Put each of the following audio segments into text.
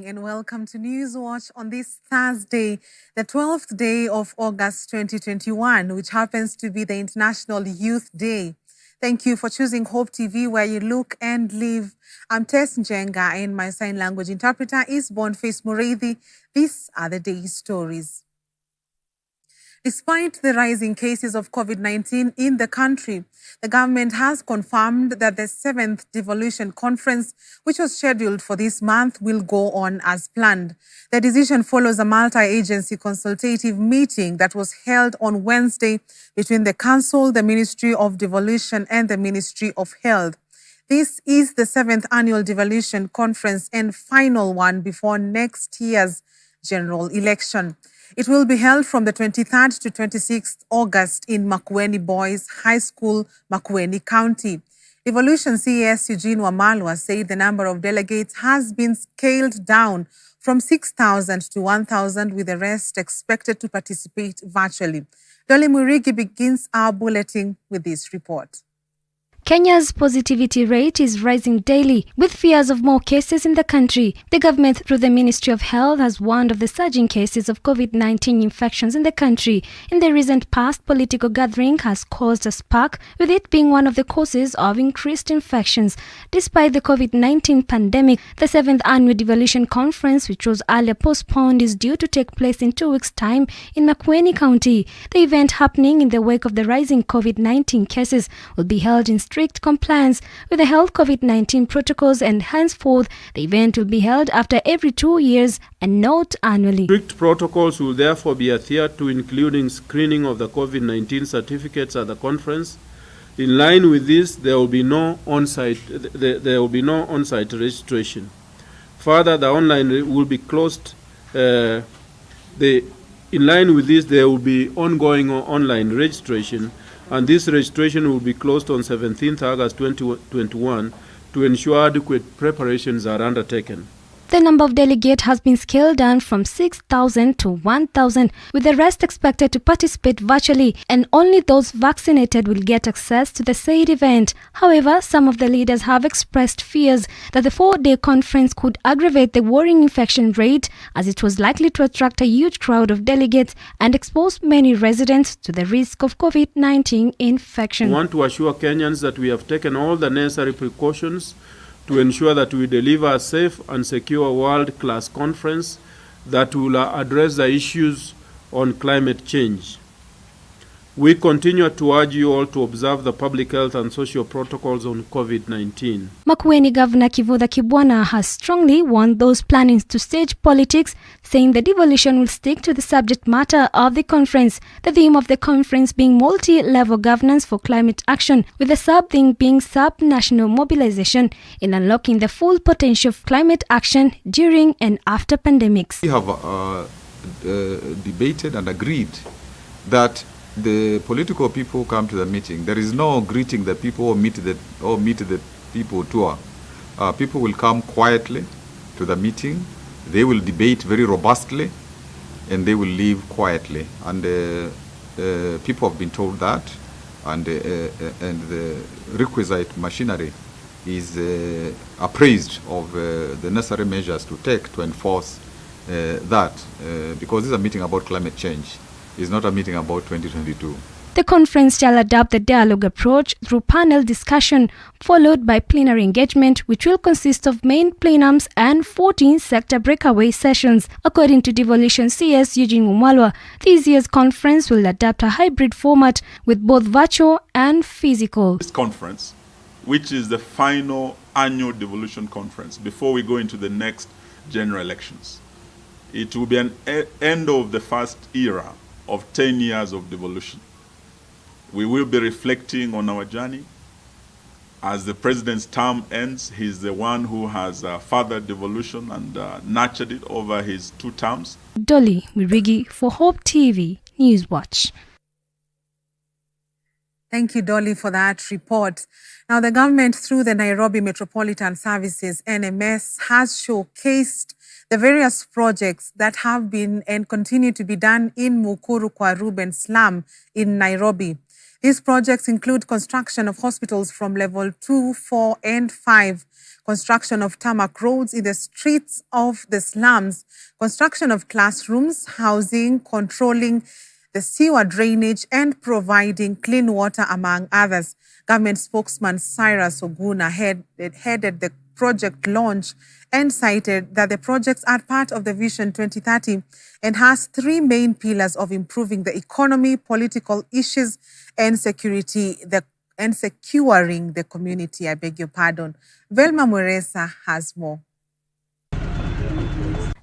morning and welcome to Newswatch on this Thursday, the 12th day of August 2021, which happens to be the International Youth Day. Thank you for choosing Hope TV, where you look and live. I'm Tess Njenga and my sign language interpreter is Boniface Mureithi. These are the day's stories. Despite the rising cases of COVID-19 in the country, the government has confirmed that the 7th Devolution Conference, which was scheduled for this month, will go on as planned. The decision follows a multi-agency consultative meeting that was held on Wednesday between the Council, the Ministry of Devolution, and the Ministry of Health. This is the 7th Annual Devolution Conference and final one before next year's general election. It will be held from the 23rd to 26th August in Makueni Boys High School, Makueni County. Devolution CES Eugene Wamalwa said the number of delegates has been scaled down from 6,000 to 1,000, with the rest expected to participate virtually. Dolly Murigi begins our bulletin with this report. Kenya's positivity rate is rising daily, with fears of more cases in the country. The government, through the Ministry of Health, has warned of the surging cases of COVID-19 infections in the country. In the recent past, political gathering has caused a spark, with it being one of the causes of increased infections. Despite the COVID-19 pandemic, the 7th Annual Devolution Conference, which was earlier postponed, is due to take place in 2 weeks' time in Makueni County. The event, happening in the wake of the rising COVID-19 cases, will be held in strict compliance with the health COVID-19 protocols, and henceforth the event will be held after every 2 years and not annually. Strict protocols will therefore be adhered to, including screening of the COVID-19 certificates at the conference. In line with this, there will be no on-site registration. Further, the online will be closed. In line with this, there will be ongoing online registration, and this registration will be closed on 17th August 2021 to ensure adequate preparations are undertaken. The number of delegates has been scaled down from 6,000 to 1,000, with the rest expected to participate virtually, and only those vaccinated will get access to the said event. However, some of the leaders have expressed fears that the 4-day conference could aggravate the worrying infection rate, as it was likely to attract a huge crowd of delegates and expose many residents to the risk of COVID-19 infection. We want to assure Kenyans that we have taken all the necessary precautions to ensure that we deliver a safe and secure world-class conference that will address the issues on climate change. We continue to urge you all to observe the public health and social protocols on COVID-19. Makueni Governor Kivutha Kibwana has strongly warned those planning to stage politics, saying the devolution will stick to the subject matter of the conference, the theme of the conference being multi-level governance for climate action, with the sub-theme being sub-national mobilization in unlocking the full potential of climate action during and after pandemics. We have debated and agreed that the political people come to the meeting. There is no greeting the people or meet the people tour. People will come quietly to the meeting. They will debate very robustly, and they will leave quietly. And people have been told that, and the requisite machinery is appraised of the necessary measures to take to enforce that, because this is a meeting about climate change. It's not a meeting about 2022. The conference shall adopt the dialogue approach through panel discussion, followed by plenary engagement, which will consist of main plenums and 14 sector breakaway sessions. According to Devolution CS Eugene Wamalwa, this year's conference will adopt a hybrid format with both virtual and physical. This conference, which is the final annual devolution conference before we go into the next general elections, it will be an end of the first era of 10 years of devolution. We will be reflecting on our journey. As the president's term ends, he's the one who has fathered devolution and nurtured it over his 2 terms. Dolly Mirigi for Hope TV Newswatch. Thank you, Dolly, for that report. Now, the government, through the Nairobi Metropolitan Services, NMS, has showcased the various projects that have been and continue to be done in Mukuru Kwa Ruben slum in Nairobi. These projects include construction of hospitals from level 2, 4, and 5, construction of tarmac roads in the streets of the slums, construction of classrooms, housing, controlling the sewer drainage, and providing clean water, among others. Government spokesman Cyrus Oguna headed the project launch and cited that the projects are part of the Vision 2030 and has three main pillars of improving the economy, political issues, and securing the community. I beg your pardon. Velma Mweresa has more.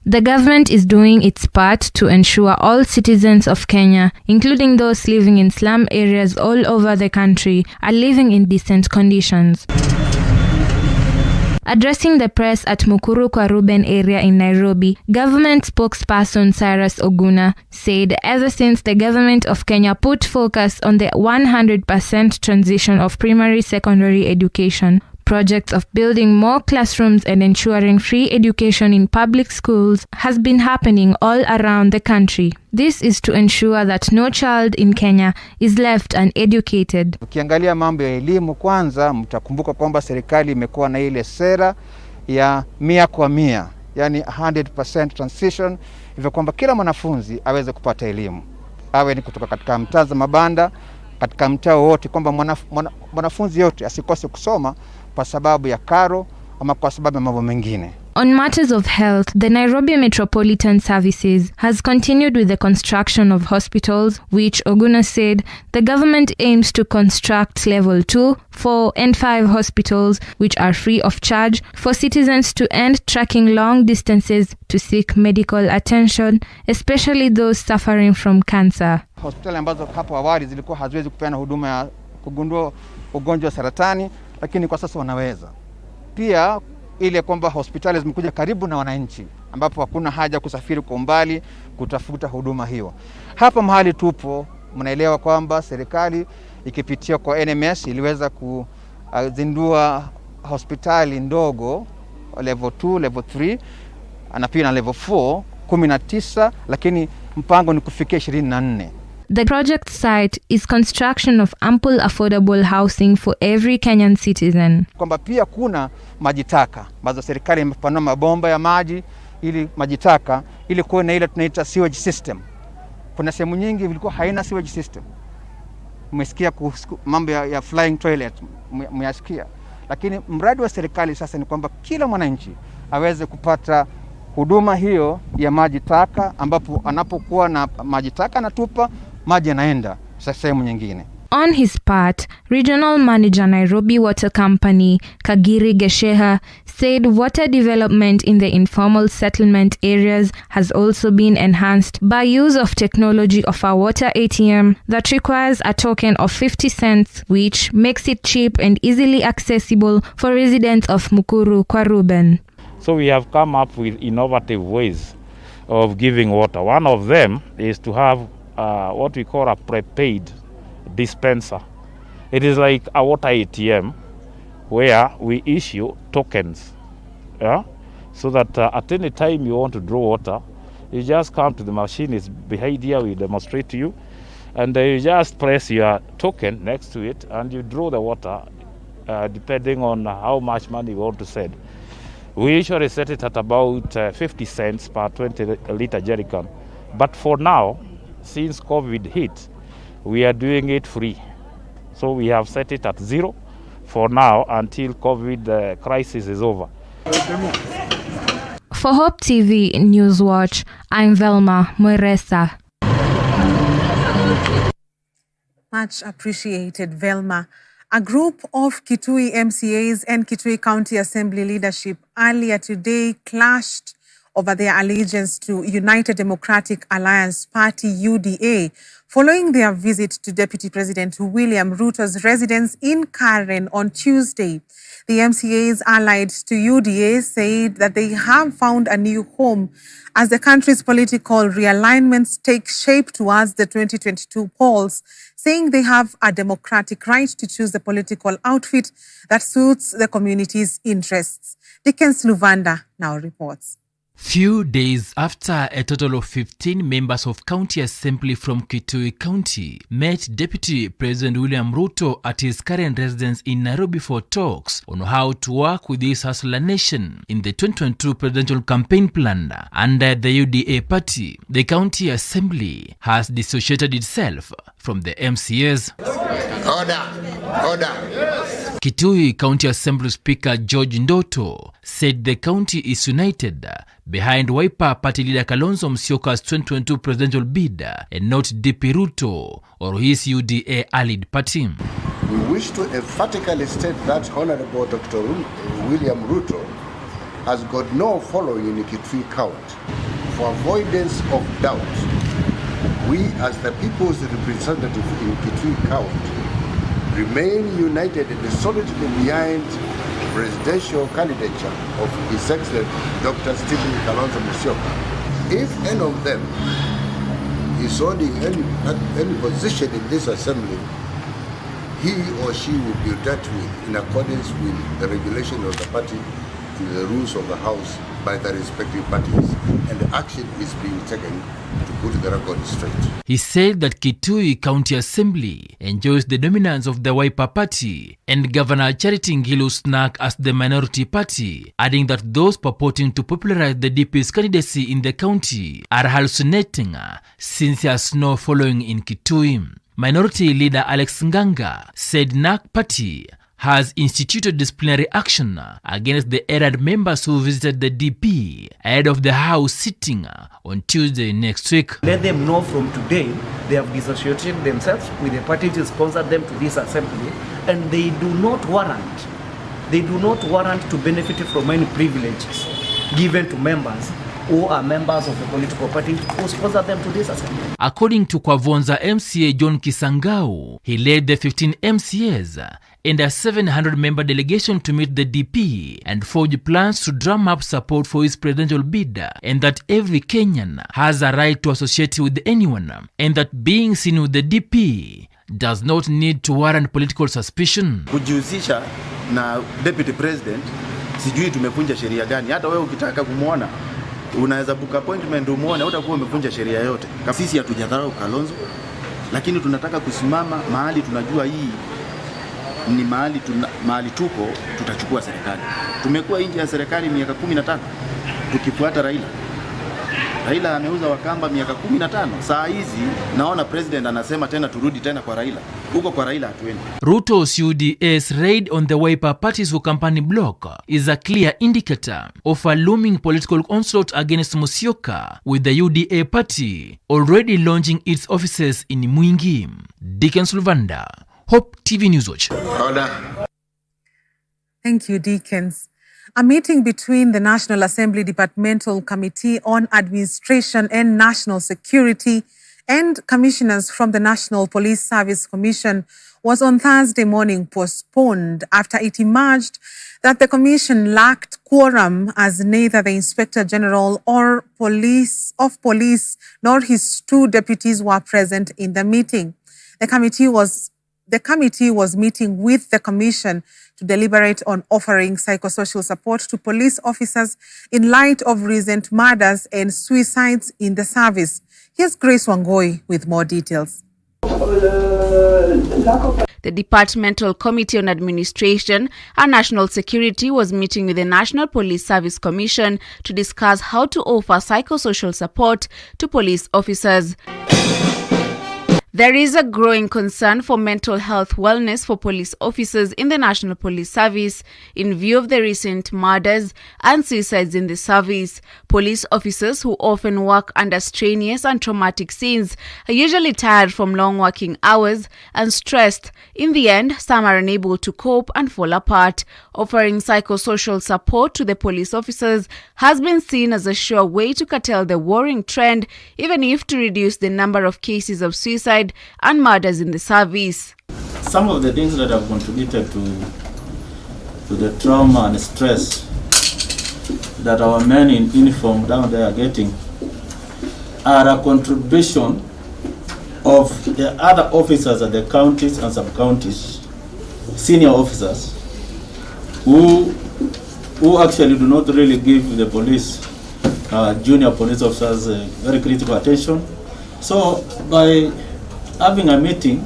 The government is doing its part to ensure all citizens of Kenya, including those living in slum areas all over the country, are living in decent conditions. Addressing the press at Mukuru kwa Ruben area in Nairobi, government spokesperson Cyrus Oguna said ever since the government of Kenya put focus on the 100% transition of primary-secondary education, projects of building more classrooms and ensuring free education in public schools has been happening all around the country. This is to ensure that no child in Kenya is left uneducated. Ukiangalia mambo ya elimu kwanza, mtakumbuka kwamba serikali imekuwa na ile sera ya 100%, yani 100% transition, hivyo kwamba kila mwanafunzi aweze kupata elimu. Awe ni kutoka katika mtaa za mabanda, katika mtaa wote, kwamba mwanafunzi yote asikose kusoma kwa sababu ya karo ama kwa sababu ya mambo mengine. On matters of health, the Nairobi Metropolitan Services has continued with the construction of hospitals, which Oguna said the government aims to construct level 2, 4, and 5 hospitals, which are free of charge for citizens to end trekking long distances to seek medical attention, especially those suffering from cancer. Hospitali ambazo hapo awali zilikuwa haziwezi kupeana huduma ya kugundua ugonjwa wa saratani, lakini kwa sasa wanaweza. Pia ile kwamba hospitali zimekuja karibu na wananchi, ambapo hakuna haja kusafiri kwa umbali kutafuta huduma hiyo. Hapa mahali tupo, mnaelewa kwamba serikali ikipitia kwa NMS iliweza kuzindua hospitali ndogo level 2, level 3, na pia na level 4, 19, lakini mpango ni kufikia 24. The project site is construction of ample affordable housing for every Kenyan citizen. Kwamba pia kuna majitaka, ambazo serikali imepanua mabomba ya maji ili majitaka, ili kuwe na ile tunaita sewage system. Kuna sehemu nyingi vilikuwa haina sewage system. Mmesikia mambo ya flying toilet, mmesikia. Lakini mradi wa serikali sasa ni kwamba kila mwananchi aweze kupata huduma hiyo ya maji taka, ambapo anapokuwa na maji taka anatupa, maji yanaenda sehemu nyingine. On his part, Regional Manager Nairobi Water Company, Kagiri Gesheha, said water development in the informal settlement areas has also been enhanced by use of technology of a water ATM that requires a token of 50 cents, which makes it cheap and easily accessible for residents of Mukuru kwa Ruben. So we have come up with innovative ways of giving water. One of them is to have what we call a prepaid dispenser. It is like a water ATM where we issue tokens, so that at any time you want to draw water, you just come to the machine. It's behind here, we demonstrate to you, and you just press your token next to it and you draw the water depending on how much money you want to send. We usually set it at about 50 cents per 20-liter jerrycan. But for now, since COVID hit, we are doing it free. So we have set it at 0 for now until COVID crisis is over. For Hope TV Newswatch, I'm Velma Mweresa. Much appreciated, Velma. A group of Kitui MCAs and Kitui County Assembly leadership earlier today clashed over their allegiance to United Democratic Alliance Party UDA following their visit to Deputy President William Ruto's residence in Karen on Tuesday. The MCAs allied to UDA said that they have found a new home as the country's political realignments take shape towards the 2022 polls, saying they have a democratic right to choose the political outfit that suits the community's interests. Dickens Luvanda now reports. Few days after a total of 15 members of County Assembly from Kitui County met Deputy President William Ruto at his current residence in Nairobi for talks on how to work with this hustler nation in the 2022 presidential campaign plan under the UDA party, the County Assembly has dissociated itself from the MCAs. Order. Kitui County Assembly Speaker George Ndoto said the county is united behind Wiper Party leader Kalonzo Musyoka's 2022 presidential bid and not DP Ruto or his UDA allied party. We wish to emphatically state that Honorable Dr. William Ruto has got no following in Kitui County. For avoidance of doubt, we as the people's representative in Kitui County remain united and solidly behind presidential candidature of His Excellency Dr. Stephen Kalonzo Musyoka. If any of them is holding any position in this assembly, he or she will be dealt with in accordance with the regulation of the party and the rules of the House by the respective parties, and action is being taken to put the record straight. He said that Kitui County Assembly enjoys the dominance of the Wiper Party and Governor Charity Ngilu Snack as the minority party, adding that those purporting to popularize the DP's candidacy in the county are hallucinating since he has no following in Kitui. Minority leader Alex Nganga said NAC Party has instituted disciplinary action against the errant members who visited the DP ahead of the House sitting on Tuesday next week. Let them know from today they have dissociated themselves with the party to sponsor them to this assembly, and they do not warrant to benefit from any privileges given to members who are members of the political party who sponsor them to this assembly. According to Kwavonza MCA John Kisangau, he led the 15 MCAs and a 700-member delegation to meet the DP and forge plans to drum up support for his presidential bid, and that every Kenyan has a right to associate with anyone, and that being seen with the DP does not need to warrant political suspicion. Kujihusisha na deputy president, sijui tumevunja sheria gani. Hata wewe ukitaka kumuona unaweza book appointment umuone, utakuwa umevunja sheria yote. Sisi hatujadharau Kalonzo, lakini tunataka kusimama mahali tunajua hii ni mahali tuko, tutachukua serikali. Tumekuwa nje ya serikali miaka 15 tukifuata Raila. Raila ameuza Wakamba miaka 15. Saa hizi naona president anasema tena turudi tena kwa Raila. Huko kwa Raila hatuendi. Ruto's UDA's raid on the Wiper Party's Ukampani bloc is a clear indicator of a looming political onslaught against Musyoka, with the UDA party already launching its offices in Mwangi. Dickens Luvanda, Hope TV Newswatch. Thank you, Deacons. A meeting between the National Assembly Departmental Committee on Administration and National Security and commissioners from the National Police Service Commission was on Thursday morning postponed after it emerged that the commission lacked quorum, as neither the Inspector General or police nor his two deputies were present in the meeting. The committee was meeting with the Commission to deliberate on offering psychosocial support to police officers in light of recent murders and suicides in the service. Here's Grace Wangoi with more details. The Departmental Committee on Administration and National Security was meeting with the National Police Service Commission to discuss how to offer psychosocial support to police officers. There is a growing concern for mental health wellness for police officers in the National Police Service in view of the recent murders and suicides in the service. Police officers, who often work under strenuous and traumatic scenes, are usually tired from long working hours and stressed. In the end, some are unable to cope and fall apart. Offering psychosocial support to the police officers has been seen as a sure way to curtail the worrying trend, even if to reduce the number of cases of suicide and murders in the service. Some of the things that have contributed to the trauma and stress that our men in uniform down there are getting are a contribution of the other officers at the counties and sub-counties, senior officers, who actually do not really give the police junior police officers very critical attention. So by having a meeting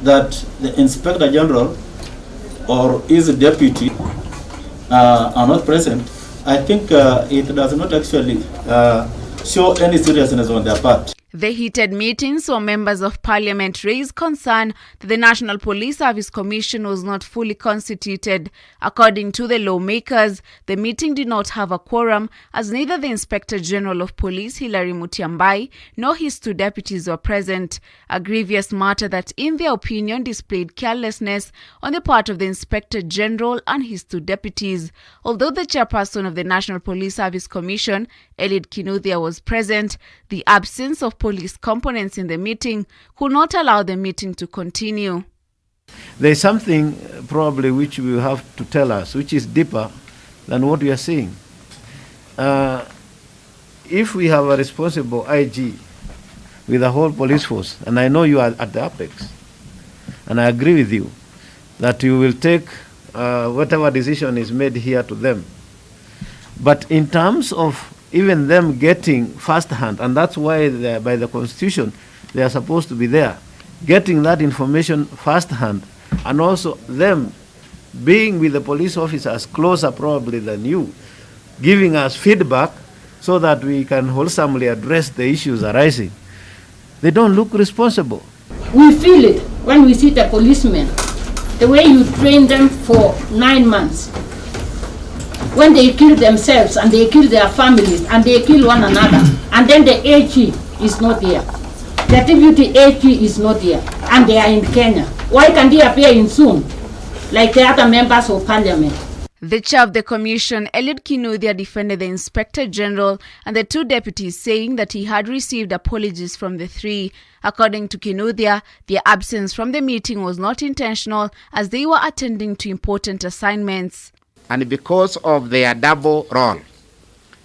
that the Inspector General or his deputy are not present, I think it does not actually show any seriousness on their part. The heated meeting saw members of parliament raise concern that the National Police Service Commission was not fully constituted. According to the lawmakers, the meeting did not have a quorum as neither the Inspector General of Police, Hilary Mutyambai, nor his 2 deputies were present. A grievous matter that, in their opinion, displayed carelessness on the part of the Inspector General and his 2 deputies. Although the chairperson of the National Police Service Commission, Eliud Kinuthia, was present, the absence of police components in the meeting could not allow the meeting to continue. There is something probably which we have to tell us, which is deeper than what we are seeing. If we have a responsible IG with the whole police force, and I know you are at the apex, and I agree with you that you will take whatever decision is made here to them. But in terms of even them getting first hand, and that's why by the Constitution they are supposed to be there, getting that information first hand, and also them being with the police officers closer probably than you, giving us feedback so that we can wholesomely address the issues arising. They don't look responsible. We feel it when we see the policemen, the way you train them for 9 months. When they kill themselves and they kill their families and they kill one another, and then the AG is not here. The deputy AG is not here, and they are in Kenya. Why can't they appear in soon, like the other members of parliament? The chair of the commission, Eliud Kinuthia, defended the Inspector General and the 2 deputies, saying that he had received apologies from the 3. According to Kinuthia, their absence from the meeting was not intentional as they were attending to important assignments. And because of their double role,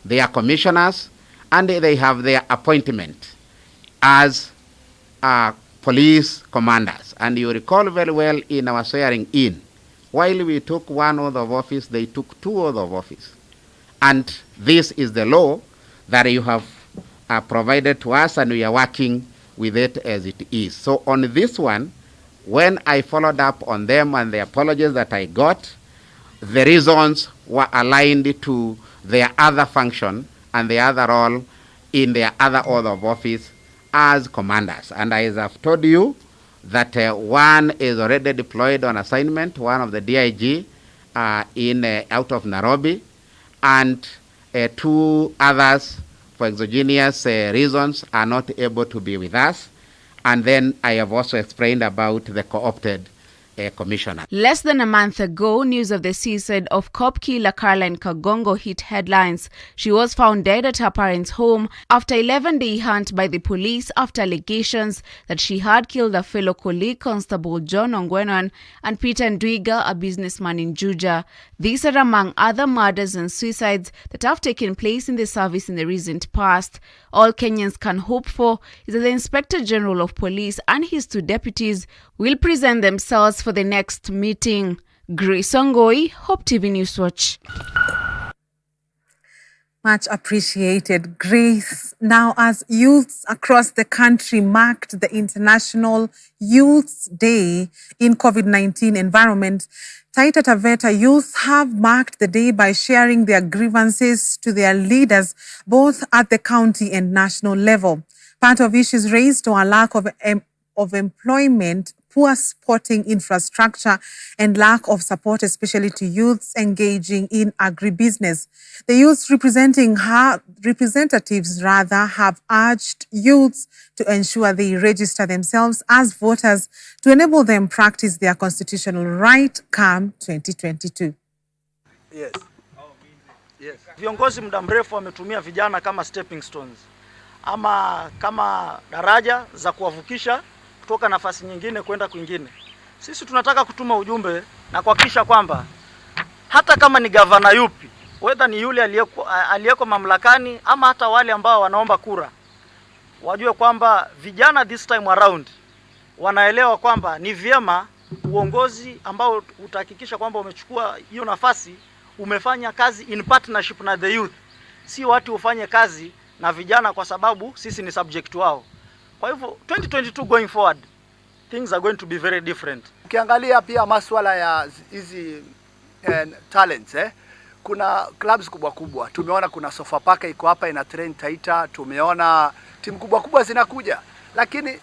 they are commissioners and they have their appointment as police commanders. And you recall very well in our swearing in, while we took 1 oath of office, they took 2 oaths of office. And this is the law that you have provided to us, and we are working with it as it is. So on this one, when I followed up on them and the apologies that I got, the reasons were aligned to their other function and the other role in their other oath of office as commanders. And as I've told you, that 1 is already deployed on assignment, 1 of the DIG out of Nairobi, and 2 others for exogenous reasons are not able to be with us. And then I have also explained about the co-opted commissioner. Less than a month ago, news of the suicide of cop killer Caroline Kagongo hit headlines. She was found dead at her parents' home after 11-day hunt by the police after allegations that she had killed a fellow colleague, Constable John Ongwenon, and Peter Ndwiga, a businessman in Juja. These are among other murders and suicides that have taken place in the service in the recent past. All Kenyans can hope for is that the Inspector General of Police and his 2 deputies will present themselves for the next meeting. Grace Ongoi, Hope TV News Watch. Much appreciated, Grace. Now, as youths across the country marked the International Youth Day in COVID-19 environment, Taita Taveta youth have marked the day by sharing their grievances to their leaders, both at the county and national level. Part of issues raised are a lack of employment, poor sporting infrastructure, and lack of support, especially to youths engaging in agribusiness. The youth representatives have urged youths to ensure they register themselves as voters to enable them practice their constitutional right come 2022. Yes. Viongozi muda mrefu wametumia vijana kama stepping stones ama kama daraja za kuwavukisha kutoka nafasi nyingine kwenda kwingine. Sisi tunataka kutuma ujumbe na kuhakikisha kwamba hata kama ni gavana yupi, whether ni yule aliyeko mamlakani ama hata wale ambao wanaomba kura, wajue kwamba vijana this time around wanaelewa kwamba ni vyema uongozi ambao utahakikisha kwamba umechukua hiyo nafasi umefanya kazi in partnership na the youth, si watu ufanye kazi na vijana kwa sababu sisi ni subject wao. Kwa hivyo 2022 going forward, things are going to be very different. Ukiangalia pia masuala ya hizi talents kuna clubs kubwa kubwa. Tumeona kuna Sofapaka iko hapa ina train Taita, tumeona timu kubwa kubwa zinakuja. Lakini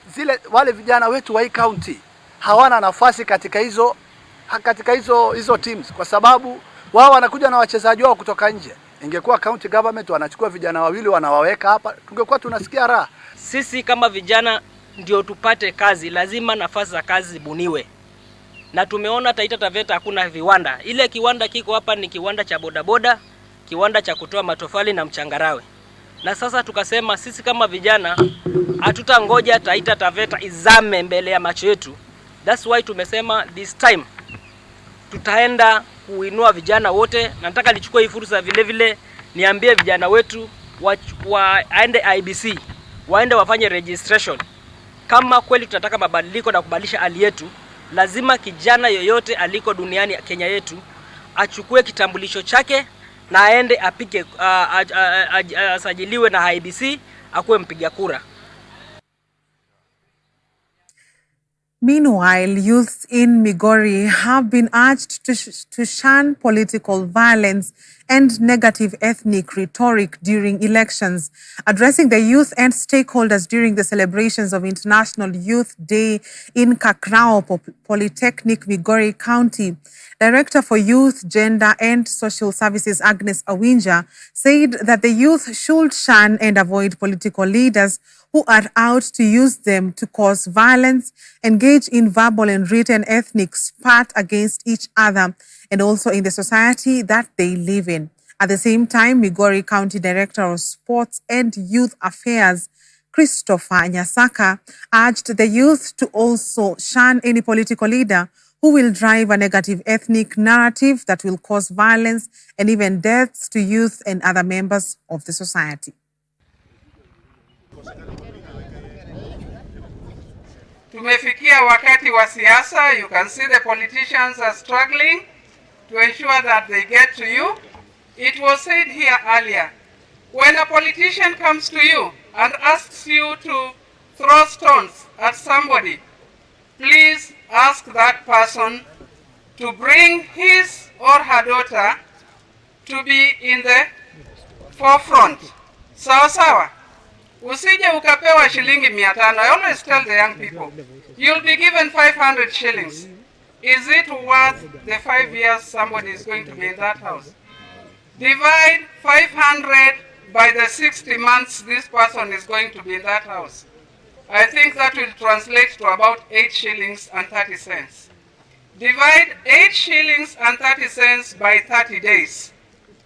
wale vijana wetu wa hii county hawana nafasi katika hizo teams kwa sababu wao wanakuja na wachezaji wao kutoka nje. Ingekuwa county government wanachukua vijana wawili wanawaweka hapa, tungekuwa tunasikia raha. Sisi kama vijana ndio tupate kazi, lazima nafasi za kazi zibuniwe. Na tumeona Taita Taveta hakuna viwanda. Ile kiwanda kiko hapa ni kiwanda cha bodaboda, kiwanda cha kutoa matofali na mchangarawe. Na sasa tukasema sisi kama vijana hatutangoja Taita Taveta izame mbele ya macho yetu. That's why tumesema this time tutaenda kuinua vijana wote. Nataka nichukue hii fursa vile vile niambie vijana wetu waende IBC, waende wafanye registration. Kama kweli tunataka mabadiliko na kubadilisha hali yetu, lazima kijana yoyote aliko duniani Kenya yetu achukue kitambulisho chake na aende apige asajiliwe na IBC akuwe mpiga kura. Meanwhile, youths in Migori have been urged to shun political violence and negative ethnic rhetoric during elections. Addressing the youth and stakeholders during the celebrations of International Youth Day in Kakrao Polytechnic, Migori County, Director for Youth, Gender and Social Services Agnes Awinja said that the youth should shun and avoid political leaders who are out to use them to cause violence, engage in verbal and written ethnic spat against each other, and also in the society that they live in. At the same time, Migori County Director of Sports and Youth Affairs, Christopher Nyasaka, urged the youth to also shun any political leader who will drive a negative ethnic narrative that will cause violence and even deaths to youth and other members of the society. Tumefikia wakati wa siasa. You can see the politicians are struggling to ensure that they get to you. It was said here earlier, when a politician comes to you and asks you to throw stones at somebody, please ask that person to bring his or her daughter to be in the forefront. Sawa sawa. Usije ukapewa shilingi 500. I always tell the young people, you'll be given 500 shillings. Is it worth the 5 years somebody is going to be in that house? Divide 500 by the 60 months this person is going to be in that house. I think that will translate to about 8 shillings and 30 cents. Divide 8 shillings and 30 cents by 30 days.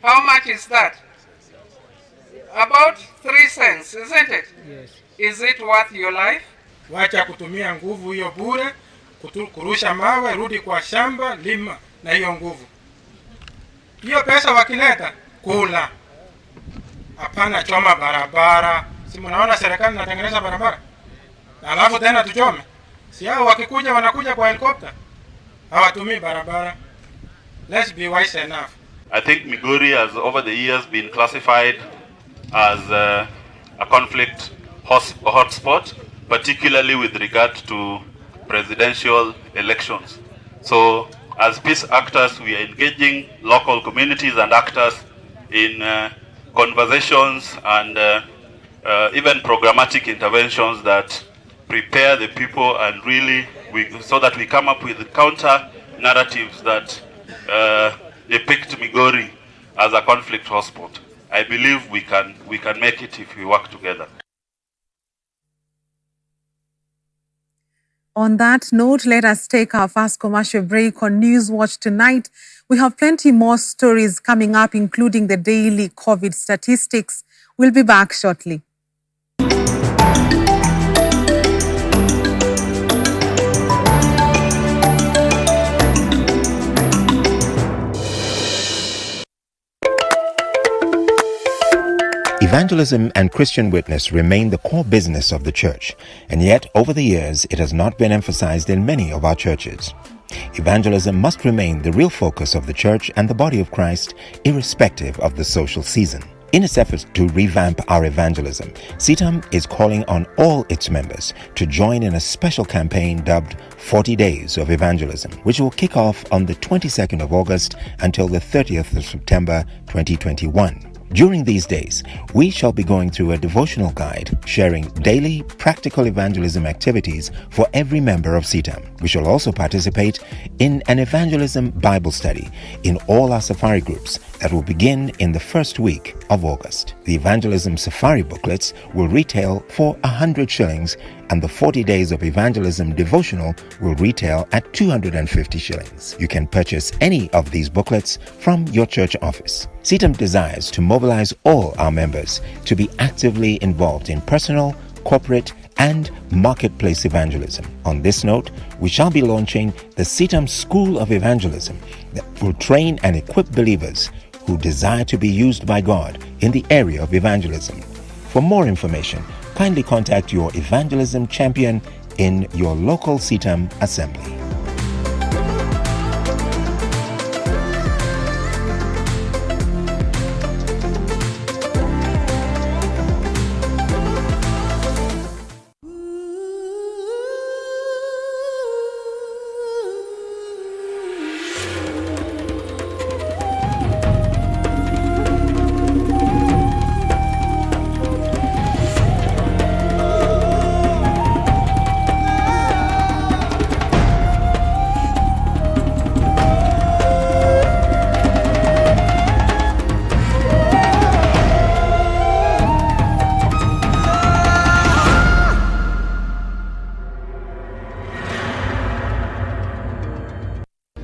How much is that? About 3 cents, isn't it? Yes. Is it worth your life? Wacha kutumia nguvu hiyo bure, kurusha mawe, rudi kwa shamba, lima na hiyo nguvu. Hiyo pesa wakileta, kula. Hapana choma barabara. Si mnaona serikali inatengeneza barabara? Alafu tena tuchome. Si hao wakikuja wanakuja kwa helicopter. Hawatumii barabara. Let's be wise enough. I think Migori has over the years been classified as a conflict hotspot, particularly with regard to presidential elections. So as peace actors, we are engaging local communities and actors in conversations and even programmatic interventions that prepare the people and really so that we come up with counter narratives that depict Migori as a conflict hotspot. I believe we can make it if we work together. On that note, let us take our first commercial break on News Watch tonight. We have plenty more stories coming up, including the daily COVID statistics. We'll be back shortly. Evangelism and Christian witness remain the core business of the church, and yet over the years it has not been emphasized in many of our churches. Evangelism must remain the real focus of the church and the body of Christ, irrespective of the social season. In its efforts to revamp our evangelism, CITAM is calling on all its members to join in a special campaign dubbed 40 Days of Evangelism, which will kick off on the 22nd of August until the 30th of September 2021. During these days, we shall be going through a devotional guide sharing daily practical evangelism activities for every member of CITAM. We shall also participate in an evangelism Bible study in all our safari groups that will begin in the first week of August. The evangelism safari booklets will retail for 100 shillings and the 40 Days of Evangelism devotional will retail at 250 shillings. You can purchase any of these booklets from your church office. CITAM desires to mobilize all our members to be actively involved in personal, corporate, and marketplace evangelism. On this note, we shall be launching the CITAM School of Evangelism that will train and equip believers who desire to be used by God in the area of evangelism. For more information, kindly contact your evangelism champion in your local CITAM assembly.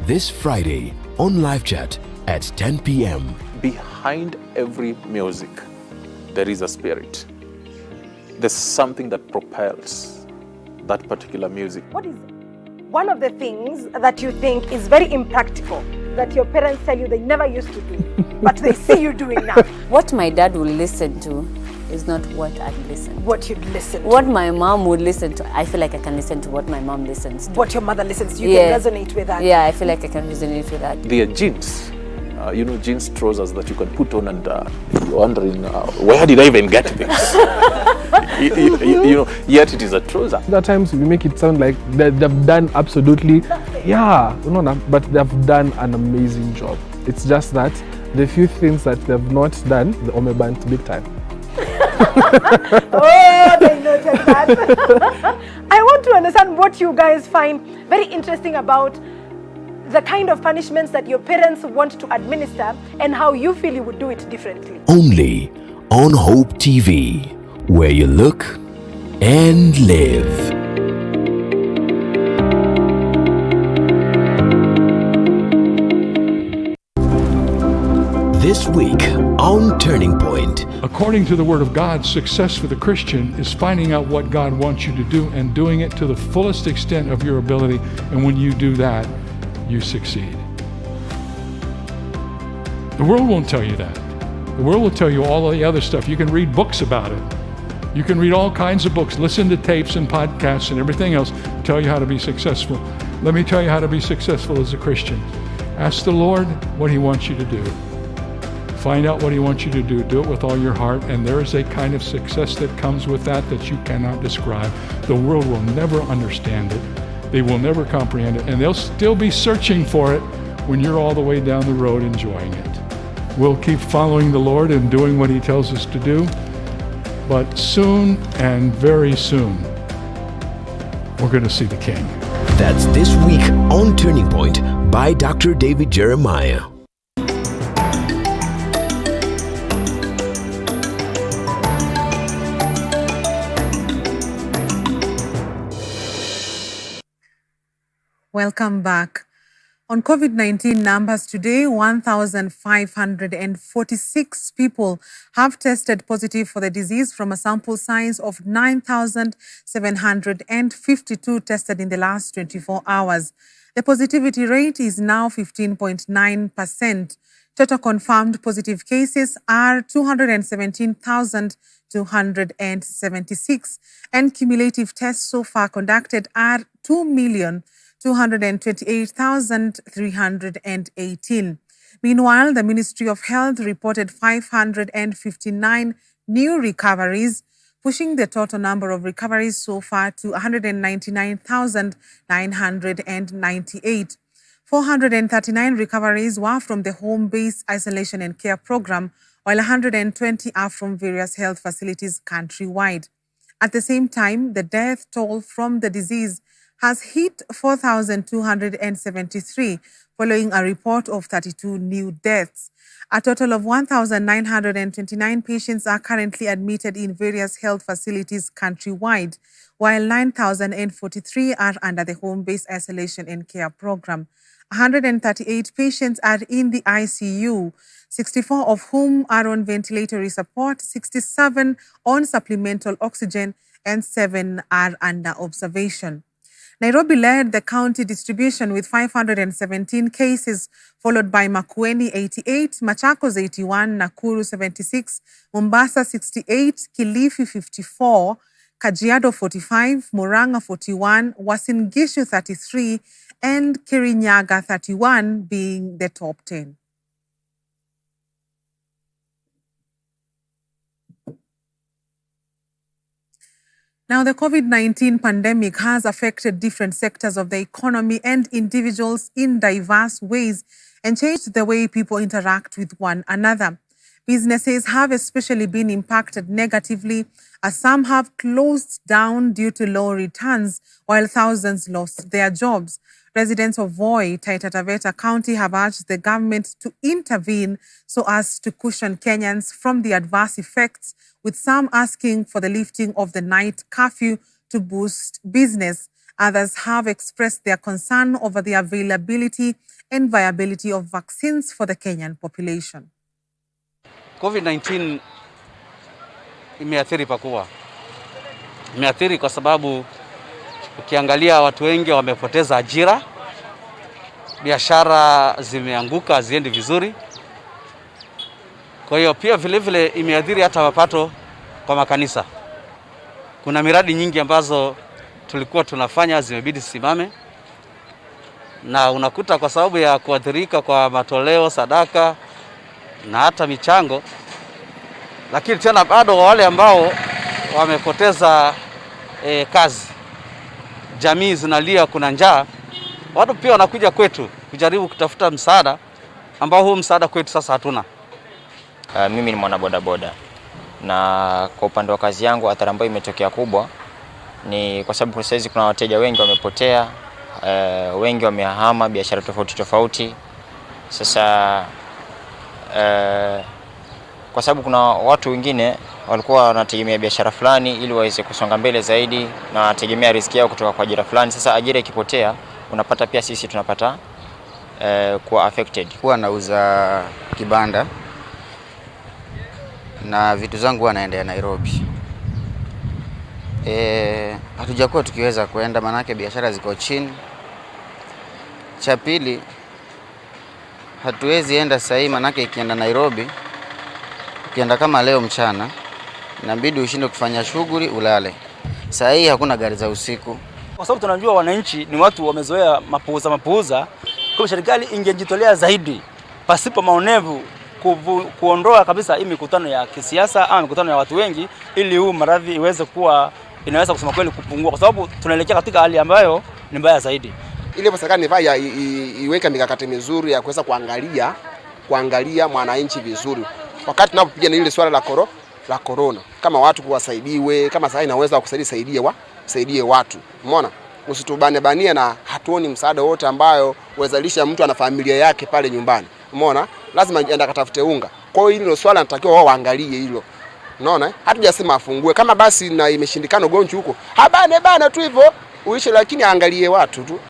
This Friday on Live Chat at 10 p.m. Behind every music, there is a spirit. There's something that propels that particular music. What is one of the things that you think is very impractical that your parents tell you they never used to do, but they see you doing now? What my dad will listen to is not what I'd listen. What you'd listen to. What my mom would listen to. I feel like I can listen to what my mom listens to. What your mother listens to. You can resonate with that. Yeah, I feel like I can resonate with that. There are jeans. Jeans trousers that you can put on and you're wondering, where did I even get this? Yet it is a trouser. At times we make it sound like they've done absolutely, but they've done an amazing job. It's just that the few things that they've not done, the Omebant big time. Oh, they noted that. I want to understand what you guys find very interesting about the kind of punishments that your parents want to administer and how you feel you would do it differently. Only on Hope TV, where you look and live. This week on Turning Point. According to the Word of God, success for the Christian is finding out what God wants you to do and doing it to the fullest extent of your ability. And when you do that, you succeed. The world won't tell you that. The world will tell you all of the other stuff. You can read books about it. You can read all kinds of books, listen to tapes and podcasts and everything else, tell you how to be successful. Let me tell you how to be successful as a Christian. Ask the Lord what He wants you to do. Find out what He wants you to do. Do it with all your heart, and there is a kind of success that comes with that you cannot describe. The world will never understand it. They will never comprehend it, and they'll still be searching for it when you're all the way down the road enjoying it. We'll keep following the Lord and doing what He tells us to do, but soon and very soon, we're going to see the King. That's this week on Turning Point by Dr. David Jeremiah. Welcome back. On COVID-19 numbers today, 1,546 people have tested positive for the disease from a sample size of 9,752 tested in the last 24 hours. The positivity rate is now 15.9%. Total confirmed positive cases are 217,276, and cumulative tests so far conducted are 2,228,318. Meanwhile, the Ministry of Health reported 559 new recoveries, pushing the total number of recoveries so far to 199,998. 439 recoveries were from the home-based isolation and care program, while 120 are from various health facilities countrywide. At the same time, the death toll from the disease has hit 4,273, following a report of 32 new deaths. A total of 1,929 patients are currently admitted in various health facilities countrywide, while 9,043 are under the home-based isolation and care program. 138 patients are in the ICU, 64 of whom are on ventilatory support, 67 on supplemental oxygen, and 7 are under observation. Nairobi led the county distribution with 517 cases, followed by Makueni 88, Machakos 81, Nakuru 76, Mombasa 68, Kilifi 54, Kajiado 45, Murang'a 41, Uasin Gishu 33, and Kirinyaga 31 being the top 10. Now, the COVID-19 pandemic has affected different sectors of the economy and individuals in diverse ways and changed the way people interact with one another. Businesses have especially been impacted negatively, as some have closed down due to low returns, while thousands lost their jobs. Residents of Voi, Taita Taveta County have urged the government to intervene so as to cushion Kenyans from the adverse effects, with some asking for the lifting of the night curfew to boost business. Others have expressed their concern over the availability and viability of vaccines for the Kenyan population. COVID-19 imeathiri pakubwa. Imeathiri kwa sababu ukiangalia watu wengi wamepoteza ajira, biashara zimeanguka, haziendi vizuri. Kwa hiyo pia vile vile imeathiri hata mapato kwa makanisa. Kuna miradi nyingi ambazo tulikuwa tunafanya zimebidi simame, na unakuta kwa sababu ya kuathirika kwa matoleo, sadaka na hata michango, lakini tena bado wale ambao wamepoteza kazi, jamii zinalia, kuna njaa, watu pia wanakuja kwetu kujaribu kutafuta msaada, ambao huu msaada kwetu sasa hatuna. Mimi ni mwana bodaboda, na kwa upande wa kazi yangu athari ambayo imetokea kubwa ni kwa sababu sasa hizi kuna wateja wengi wamepotea, wengi wamehama biashara tofauti tofauti. Sasa kwa sababu kuna watu wengine walikuwa wanategemea biashara fulani ili waweze kusonga mbele zaidi, na wanategemea riziki yao kutoka kwa ajira fulani. Sasa ajira ikipotea, unapata pia sisi tunapata kuwa affected. Huwa nauza kibanda na vitu zangu wanaendea Nairobi. Hatujakuwa tukiweza kuenda, manake biashara ziko chini. Cha pili, hatuwezi enda sahii, manake ikienda Nairobi, ukienda kama leo mchana, inabidi ushinde kufanya shughuli ulale. Sahii hakuna gari za usiku. Kwa sababu tunajua wananchi ni watu wamezoea mapuuza. Kwa serikali ingejitolea zaidi pasipo maonevu kuondoa kabisa hii mikutano ya kisiasa au mikutano ya watu wengi, ili huu maradhi inaweza kusema kweli kupungua, kwa sababu tunaelekea katika hali ambayo ni mbaya zaidi. Ile serikali inafaa iweke mikakati mizuri ya kuweza kuangalia mwananchi vizuri wakati tunapopigana ile swala la corona, kama watu kuwasaidiwe, kama sasa inaweza saidie watu. Umeona? Usitubane na hatuoni msaada wote ambayo wezalisha mtu ana familia yake pale nyumbani. Umeona? Lazima aende akatafute unga. Kwa hiyo hilo swala natakiwa wao waangalie hilo. Unaona? Hatujasema afungue. Kama basi na imeshindikana ugonjwa huko, bana tu hivyo uishi, lakini aangalie watu tu.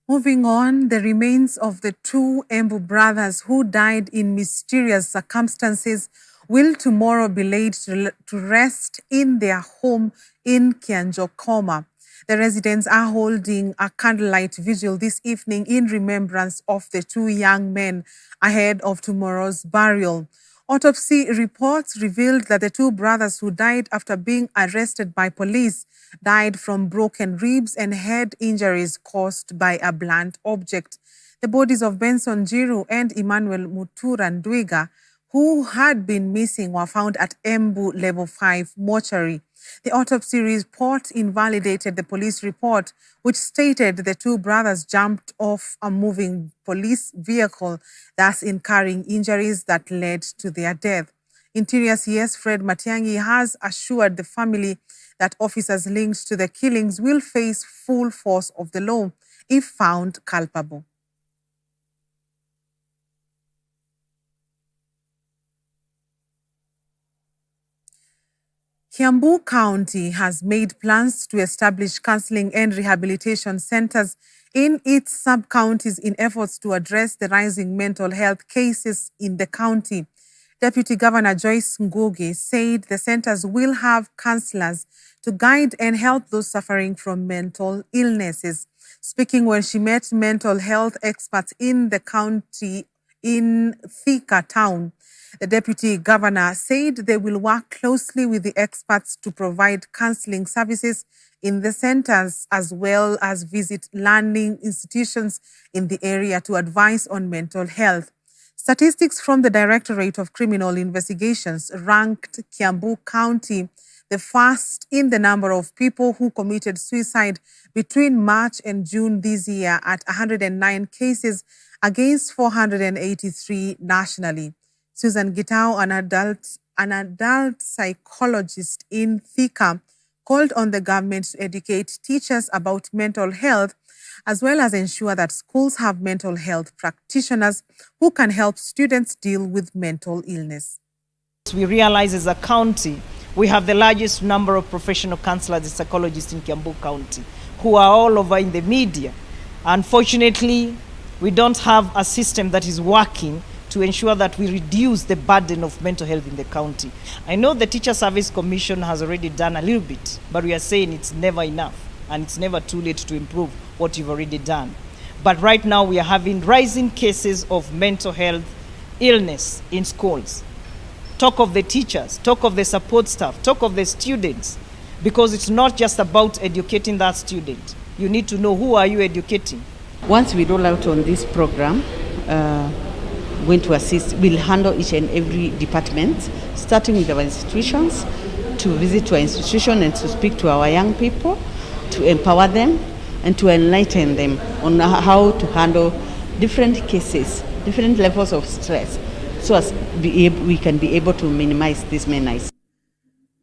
Moving on, the remains of the two Embu brothers who died in mysterious circumstances will tomorrow be laid to rest in their home in Kiunjuri. The residents are holding a candlelight vigil this evening in remembrance of the two young men ahead of tomorrow's burial. Autopsy reports revealed that the two brothers who died after being arrested by police died from broken ribs and head injuries caused by a blunt object. The bodies of Benson Jiru and Emmanuel Mutura Ndwiga, who had been missing, were found at Embu Level 5 mortuary. The autopsy report invalidated the police report, which stated the two brothers jumped off a moving police vehicle, thus incurring injuries that led to their death. Interior CS Fred Matiang'i has assured the family that officers linked to the killings will face full force of the law if found culpable. Kiambu County has made plans to establish counseling and rehabilitation centers in its sub-counties in efforts to address the rising mental health cases in the county. Deputy Governor Joyce Ngugi said the centers will have counselors to guide and help those suffering from mental illnesses. Speaking when she met mental health experts in the county in Thika town, the Deputy Governor said they will work closely with the experts to provide counseling services in the centers, as well as visit learning institutions in the area to advise on mental health. Statistics from the Directorate of Criminal Investigations ranked Kiambu County the first in the number of people who committed suicide between March and June this year at 109 cases against 483 nationally. Susan Gitau, an adult psychologist in Thika, called on the government to educate teachers about mental health, as well as ensure that schools have mental health practitioners who can help students deal with mental illness. We realize as a county, we have the largest number of professional counselors and psychologists in Kiambu County who are all over in the media. Unfortunately, we don't have a system that is working to ensure that we reduce the burden of mental health in the county. I know the Teacher Service Commission has already done a little bit, but we are saying it's never enough and it's never too late to improve what you've already done. But right now we are having rising cases of mental health illness in schools. Talk of the teachers, talk of the support staff, talk of the students, because it's not just about educating that student. You need to know who are you educating. Once we roll out on this program, going to assist, we'll handle each and every department, starting with our institutions, to visit to our institution and to speak to our young people, to empower them and to enlighten them on how to handle different cases, different levels of stress, so as we can be able to minimize this menace.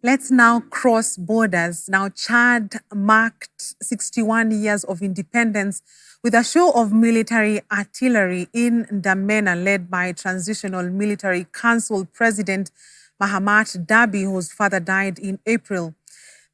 Let's now cross borders. Now, Chad marked 61 years of independence with a show of military artillery in N'Djamena, led by Transitional Military Council President Mahamat Dabi, whose father died in April.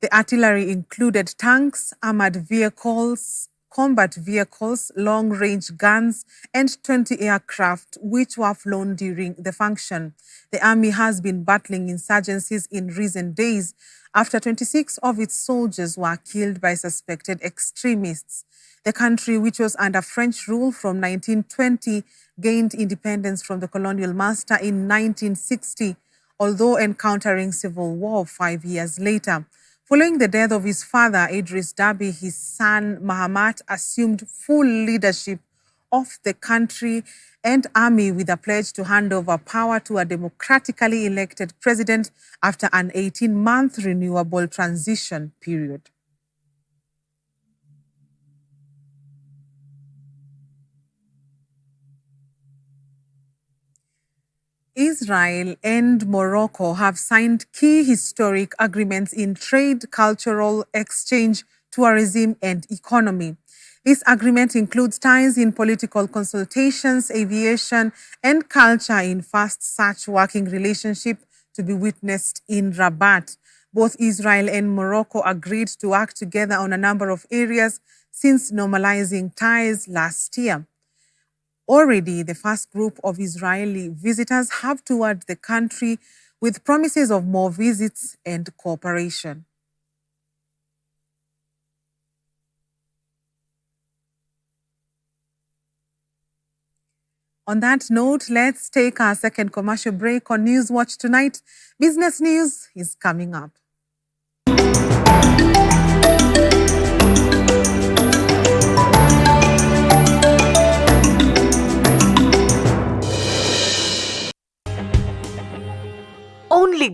The artillery included tanks, armored vehicles, combat vehicles, long-range guns, and 20 aircraft, which were flown during the function. The army has been battling insurgencies in recent days after 26 of its soldiers were killed by suspected extremists. The country, which was under French rule from 1920, gained independence from the colonial master in 1960, although encountering civil war 5 years later. Following the death of his father, Idris Dabi, his son Mahamat assumed full leadership of the country and army with a pledge to hand over power to a democratically elected president after an 18-month renewable transition period. Israel and Morocco have signed key historic agreements in trade, cultural exchange, tourism, and economy. This agreement includes ties in political consultations, aviation, and culture in first such working relationship to be witnessed in Rabat. Both Israel and Morocco agreed to work together on a number of areas since normalizing ties last year. Already, the first group of Israeli visitors have toured the country with promises of more visits and cooperation. On that note, let's take our second commercial break on News Watch tonight. Business news is coming up.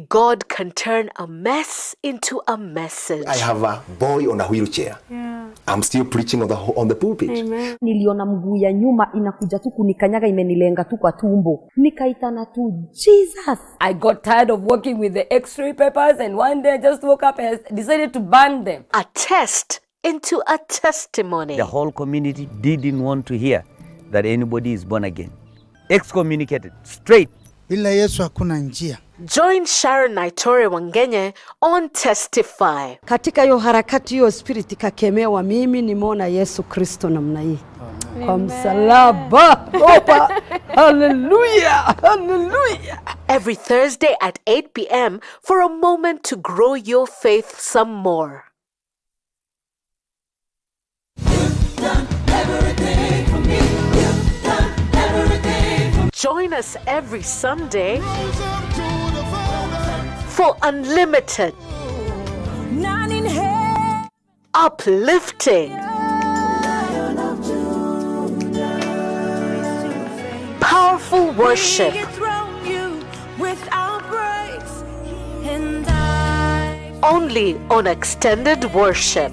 God can turn a mess into a message. I have a boy on a wheelchair. Yeah. I'm still preaching on the pulpit. Amen. Niliona mguu ya nyuma inakuja tu kunikanyaga imenilenga tu kwa tumbo. Nikaitana tu Jesus. I got tired of working with the x-ray papers and one day I just woke up and decided to burn them. A test into a testimony. The whole community didn't want to hear that anybody is born again. Excommunicated straight. Bila Yesu hakuna njia. Join Sharon Naitore Wangenye on Testify. Katika hiyo harakati hiyo spirit kakemewa, mimi nimeona Yesu Kristo namna hii. Kwa msalaba. Opa. Hallelujah. Hallelujah. Every Thursday at 8 p.m. for a moment to grow your faith some more. Join us every Sunday for unlimited, uplifting, powerful worship, only on Extended Worship.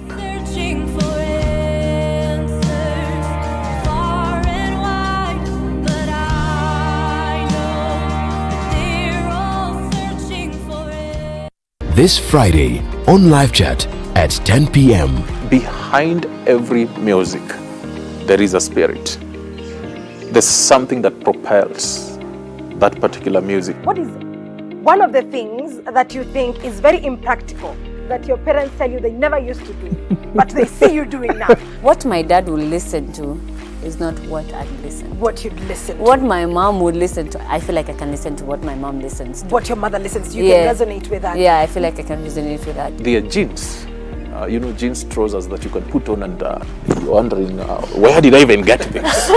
This Friday on Live Chat at 10 p.m. Behind every music, there is a spirit. There's something that propels that particular music. What is one of the things that you think is very impractical that your parents tell you they never used to do, but they see you doing now? What my dad will listen to is not what I'd listen. What you'd listen to. What my mom would listen to, I feel like I can listen to what my mom listens to. What your mother listens to, you can resonate with that. Yeah, I feel like I can resonate with that. They are jeans. Jeans trousers that you can put on and you're wondering, where did I even get this?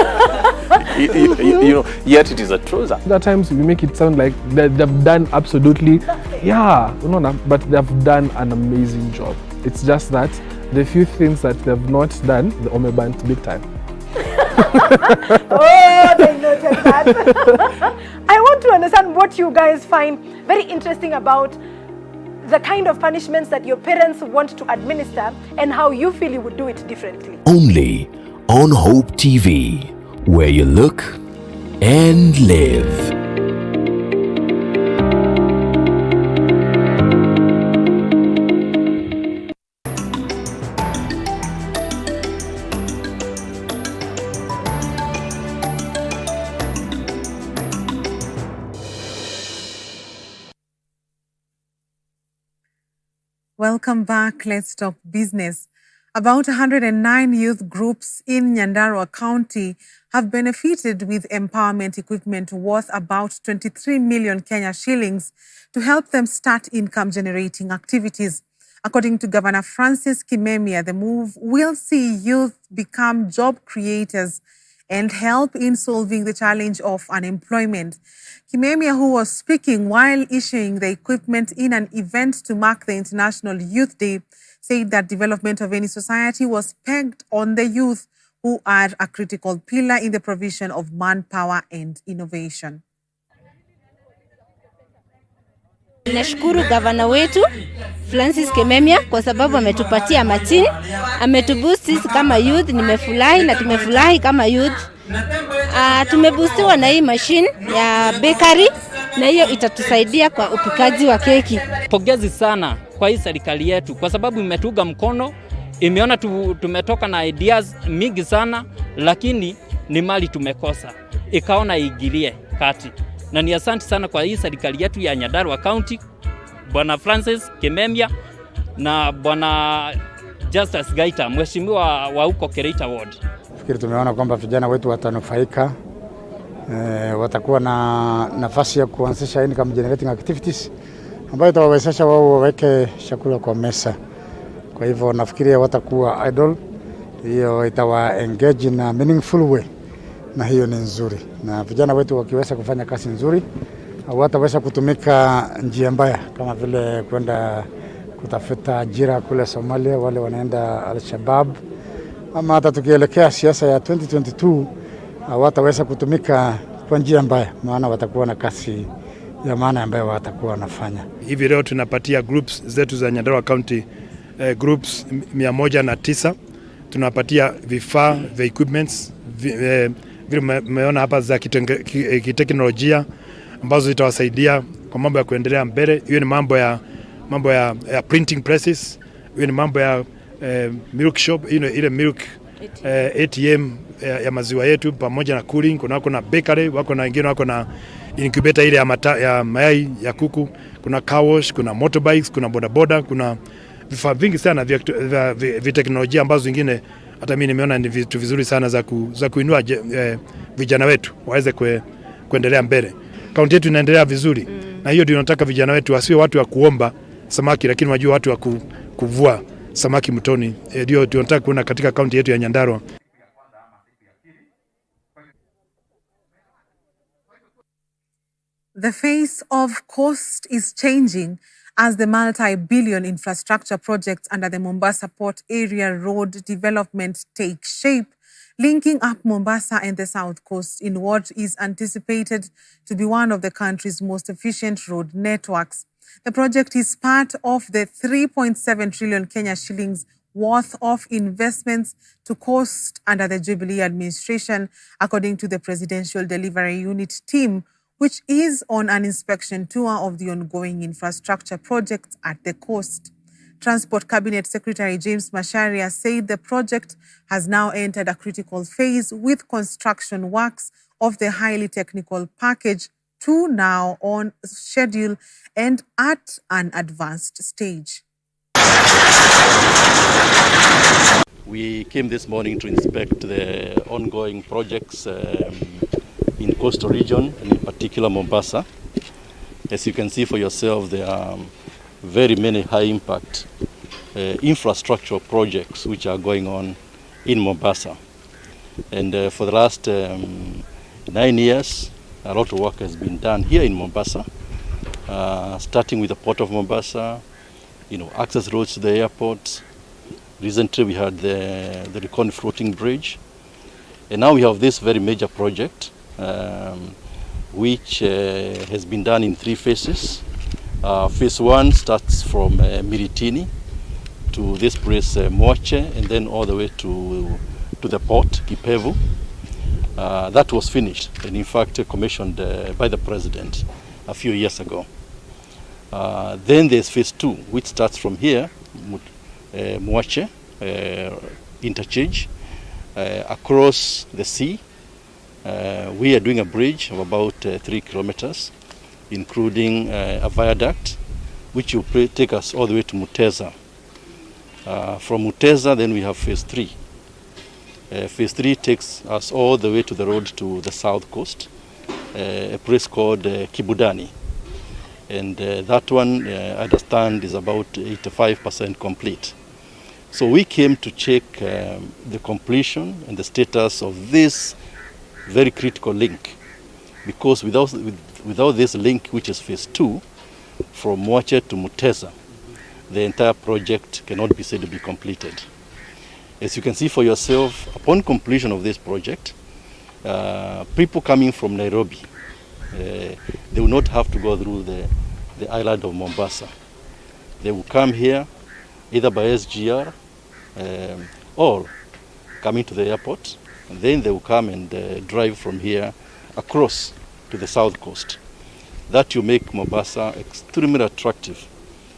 Yet it is a trouser. At times we make it sound like they've done absolutely, but they've done an amazing job. It's just that the few things that they've not done, the omebant big time. Oh, they noted that. I want to understand what you guys find very interesting about the kind of punishments that your parents want to administer and how you feel you would do it differently. Only on Hope TV, where you look and live. Welcome back. Let's talk business. About 109 youth groups in Nyandarua County have benefited with empowerment equipment worth about 23 million Kenya shillings to help them start income-generating activities. According to Governor Francis Kimemia, the move will see youth become job creators and help in solving the challenge of unemployment. Kimemia, who was speaking while issuing the equipment in an event to mark the International Youth Day, said that development of any society was pegged on the youth, who are a critical pillar in the provision of manpower and innovation. Nashukuru gavana wetu Francis Kimemia kwa sababu ametupatia machine, ametuboost sisi kama youth. Nimefurahi na tumefurahi kama youth. Tumeboostiwa na hii machine ya bakery na hiyo itatusaidia kwa upikaji wa keki. Pongezi sana kwa hii serikali yetu kwa sababu imetuga mkono, imeona tumetoka na ideas mingi sana, lakini ni mali tumekosa, ikaona iingilie kati. Na ni asante sana kwa hii serikali yetu ya Nyandarua County, Bwana Francis Kimemia na Bwana Justice Gaita, mheshimiwa wa huko Kereita Ward. Fikiri tumeona kwamba vijana wetu watanufaika, watakuwa na nafasi ya kuanzisha income generating activities ambayo itawawezesha wao waweke chakula kwa meza. Kwa hivyo nafikiri watakuwa idle, hiyo itawa engage in a meaningful way, na hiyo ni nzuri. Na vijana wetu wakiweza kufanya kazi nzuri, hawataweza kutumika njia mbaya kama vile kwenda kutafuta ajira kule Somalia, wale wanaenda Al-Shabaab, ama hata tukielekea siasa ya 2022 hawataweza kutumika kwa njia mbaya, maana watakuwa na kazi ya maana ambayo watakuwa wanafanya. Hivi leo tunapatia groups zetu za Nyandarua County groups 109 tunapatia vifaa vya equipments vile mmeona hapa za kiteknolojia ambazo zitawasaidia kwa mambo ya kuendelea mbele. Hiyo ni mambo ya printing presses, hiyo ni mambo ya milk shop, ile milk ATM ya maziwa yetu pamoja na cooling. Kuna bakery, wako na wengine wako na incubator ile ya mayai ya kuku, kuna car wash, kuna motorbikes, kuna bodaboda, kuna vifaa vingi sana vya teknolojia ambazo zingine hata mimi nimeona ni vitu vizuri sana za kuinua vijana wetu waweze kuendelea mbele. Kaunti yetu inaendelea vizuri na hiyo ndio tunataka vijana wetu wasiwe watu wa kuomba samaki, lakini wajue watu wa kuvua samaki mtoni. Ndio tunataka kuona katika kaunti yetu ya Nyandarua. The face of coast is changing as the multi-billion infrastructure projects under the Mombasa Port Area Road development take shape, linking up Mombasa and the South Coast in what is anticipated to be one of the country's most efficient road networks. The project is part of the 3.7 trillion Kenya shillings worth of investments to coast under the Jubilee administration, according to the Presidential Delivery Unit team, which is on an inspection tour of the ongoing infrastructure projects at the coast. Transport Cabinet Secretary James Macharia said the project has now entered a critical phase with construction works of the highly technical package 2 now on schedule and at an advanced stage. We came this morning to inspect the ongoing projects in coastal region, and in particular Mombasa. As you can see for yourself, there are very many high-impact infrastructure projects which are going on in Mombasa. And for the last 9 years, a lot of work has been done here in Mombasa, starting with the Port of Mombasa, access roads to the airport. Recently we had the Likoni floating bridge. And now we have this very major project which has been done in 3 phases. Phase 1 starts from Miritini to this place Mwache, and then all the way to the port, Kipevu. That was finished and in fact commissioned by the President a few years ago. Then there's phase 2, which starts from here, Mwache interchange, across the sea. We are doing a bridge of about 3 kilometers, including a viaduct, which will take us all the way to Muteza. From Muteza, then we have phase 3. Phase 3 takes us all the way to the road to the south coast, a place called Kibudani. And that one, I understand, is about 85% complete. So we came to check the completion and the status of this very critical link, because without this link, which is phase 2, from Mwache to Muteza, the entire project cannot be said to be completed. As you can see for yourself, upon completion of this project, people coming from Nairobi, they will not have to go through the island of Mombasa. They will come here either by SGR or coming to the airport, and then they will come and drive from here across to the south coast. That will make Mombasa extremely attractive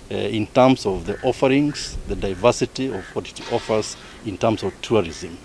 in terms of the offerings, the diversity of what it offers in terms of tourism.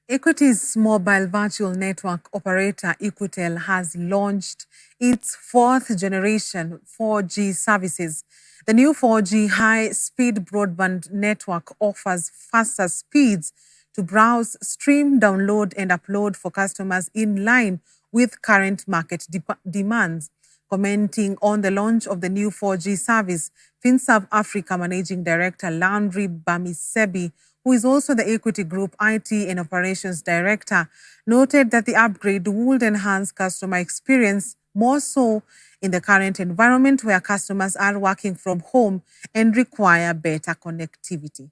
Equity's mobile virtual network operator, Equitel, has launched its 4th generation 4G services. The new 4G high-speed broadband network offers faster speeds to browse, stream, download, and upload for customers in line with current market demands. Commenting on the launch of the new 4G service, FinServe Africa Managing Director Landry Bamisebi, who is also the Equity Group IT and Operations Director, noted that the upgrade would enhance customer experience more so in the current environment where customers are working from home and require better connectivity.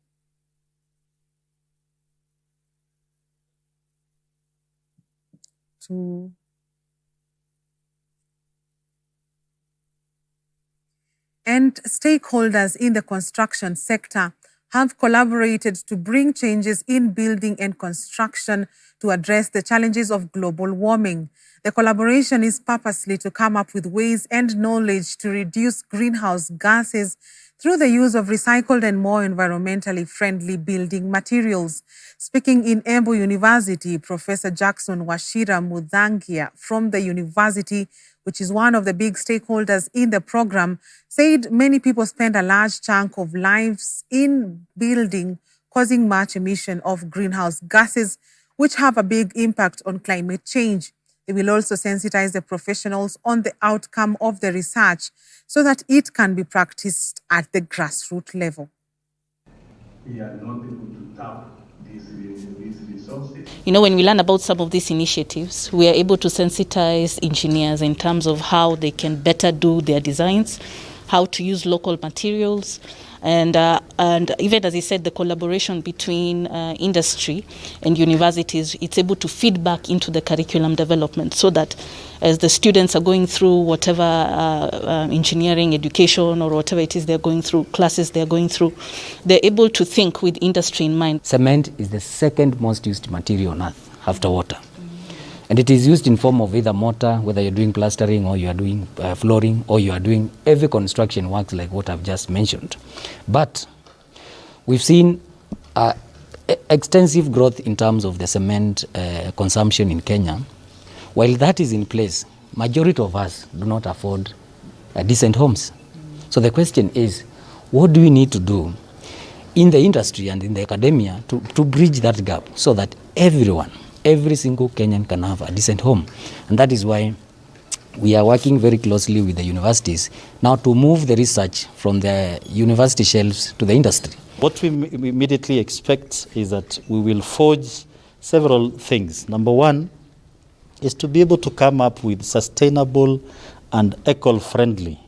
to and stakeholders in the construction sector have collaborated to bring changes in building and construction to address the challenges of global warming. The collaboration is purposely to come up with ways and knowledge to reduce greenhouse gases through the use of recycled and more environmentally friendly building materials. Speaking in Embu University, Professor Jackson Wachira Muthangia from the university, which is one of the big stakeholders in the program, said many people spend a large chunk of lives in building, causing much emission of greenhouse gases, which have a big impact on climate change. They will also sensitize the professionals on the outcome of the research so that it can be practiced at the grassroots level. We are not able to tap these resources. You know, when we learn about some of these initiatives, we are able to sensitize engineers in terms of how they can better do their designs, how to use local materials, and even, as I said, the collaboration between industry and universities, it's able to feed back into the curriculum development so that as the students are going through whatever engineering education or whatever it is they're going through, classes they're going through, they're able to think with industry in mind. Cement is the second most used material on earth after water. And it is used in form of either mortar, whether you're doing plastering or you are doing flooring or you are doing every construction works like what I've just mentioned. But we've seen extensive growth in terms of the cement consumption in Kenya. While that is in place, majority of us do not afford decent homes. So the question is, what do we need to do in the industry and in the academia to bridge that gap so that every single Kenyan can have a decent home? And that is why we are working very closely with the universities now to move the research from the university shelves to the industry. What we immediately expect is that we will forge several things. Number one is to be able to come up with sustainable and eco-friendly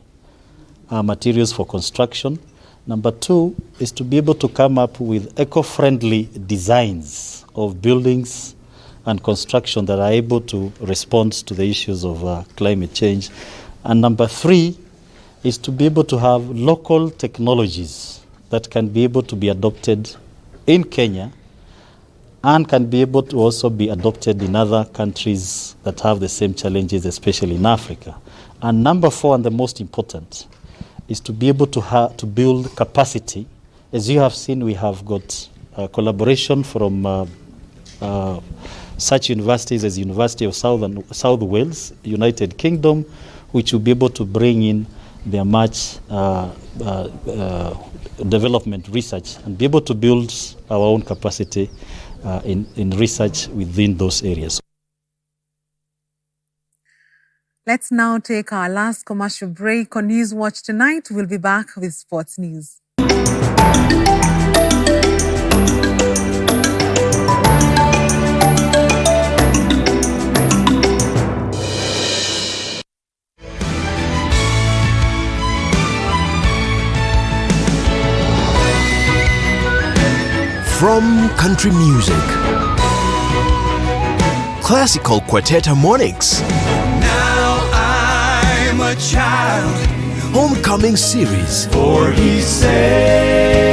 materials for construction. Number two is to be able to come up with eco-friendly designs of buildings and construction that are able to respond to the issues of climate change. And number three is to be able to have local technologies that can be able to be adopted in Kenya and can be able to also be adopted in other countries that have the same challenges, especially in Africa. And number four, and the most important, is to be able to build capacity. As you have seen, we have got collaboration from such universities as University of South Wales, United Kingdom, which will be able to bring in their much development research and be able to build our own capacity in research within those areas. Let's now take our last commercial break. On News Watch tonight, we'll be back with sports news. From country music, classical quartet harmonics, now I'm a child, homecoming series, for he saved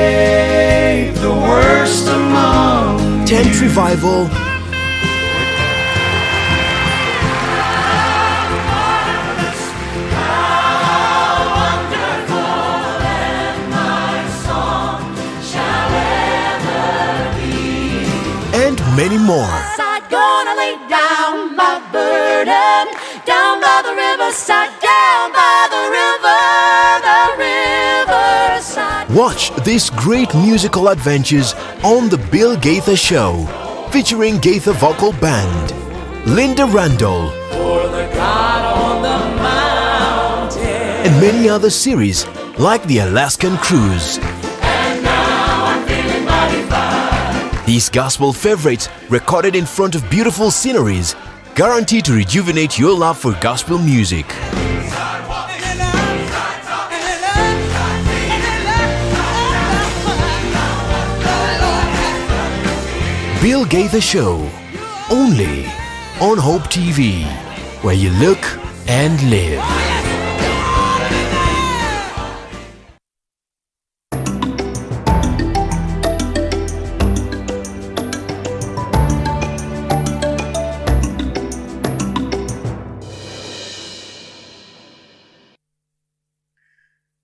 the worst among tent revival, many more. I'm gonna lay down my burden down by the riverside, down by the riverside. Watch these great musical adventures on The Bill Gaither Show, featuring Gaither Vocal Band, Linda Randall, For the God on the mountain, and many other series like the Alaskan Cruise. and now I'm feeling mighty fine. These gospel favorites, recorded in front of beautiful sceneries, guaranteed to rejuvenate your love for gospel music. Bill Gaither Show, only on Hope TV, where you look and live.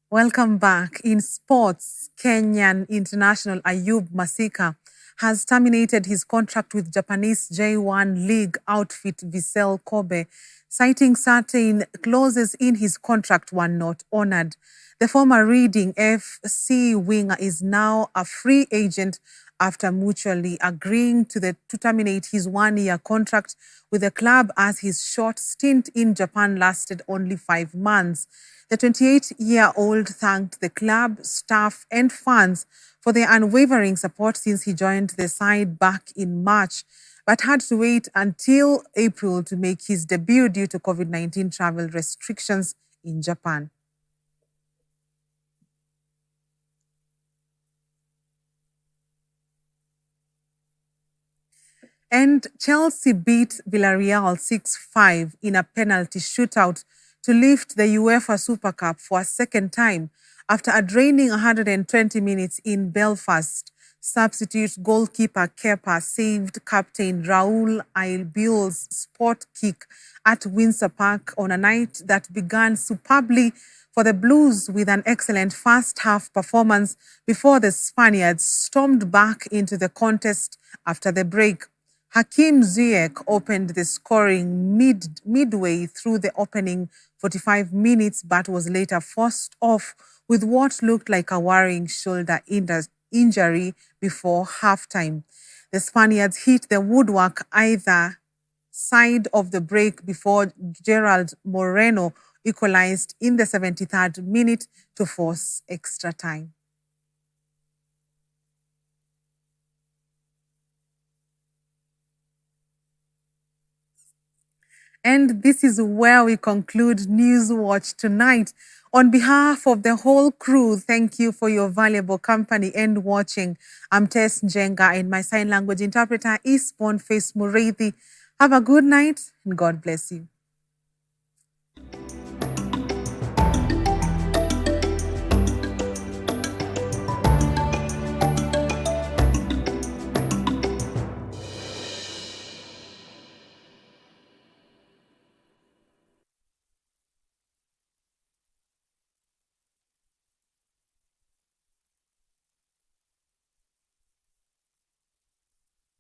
Welcome back. In sports, Kenyan international Ayub Masika has terminated his contract with Japanese J1 League outfit Vissel Kobe, citing certain clauses in his contract were not honored. The former Reading FC winger is now a free agent after mutually agreeing to terminate his one-year contract with the club as his short stint in Japan lasted only 5 months. The 28-year-old thanked the club, staff and fans for their unwavering support since he joined the side back in March, but had to wait until April to make his debut due to COVID-19 travel restrictions in Japan. And Chelsea beat Villarreal 6-5 in a penalty shootout to lift the UEFA Super Cup for a second time after a draining 120 minutes in Belfast. Substitute goalkeeper Kepa saved captain Raul Albiol's spot kick at Windsor Park on a night that began superbly for the Blues with an excellent first-half performance before the Spaniards stormed back into the contest after the break. Hakim Ziyech opened the scoring midway through the opening 45 minutes, but was later forced off with what looked like a worrying shoulder injury before halftime. The Spaniards hit the woodwork either side of the break before Gerald Moreno equalized in the 73rd minute to force extra time. And this is where we conclude News Watch tonight. On behalf of the whole crew, thank you for your valuable company and watching. I'm Tess Njenga and my sign language interpreter is Boniface Mureithi. Have a good night and God bless you.